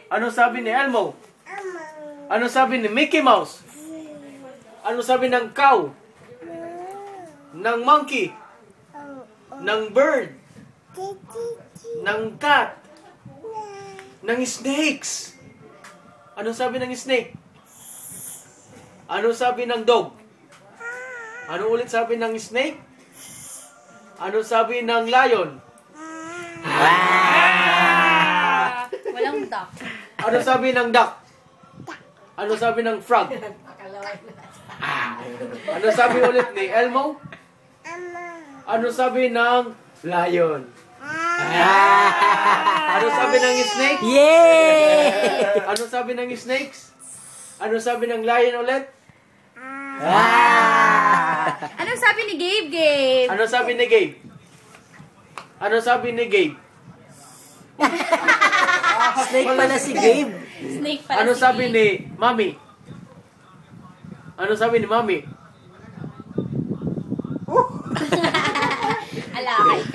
Ano sabi ni Elmo? Ano sabi ni Mickey Mouse? Ano sabi ng cow? Ng monkey? Ng bird? Ng cat? Ng snakes? Ano sabi ng snake? Ano sabi ng dog? Ano ulit sabi ng snake? Ano sabi ng lion? Walang duck. Ano sabi ng duck? Ano sabi ng frog? Ano sabi ulit ni Elmo? Ano sabi ng lion? Ano sabi ng snake? Yay! Ano sabi ng snakes? Ano sabi ng lion ulit? Anong sabi ni Gabe? Ano sabi ni Gabe? Ano sabi ni Gabe? Snake pala si Gabe. Snake pala Ano si sabi Gabe. ni Mami? Ano sabi ni Mami? Alakay ka.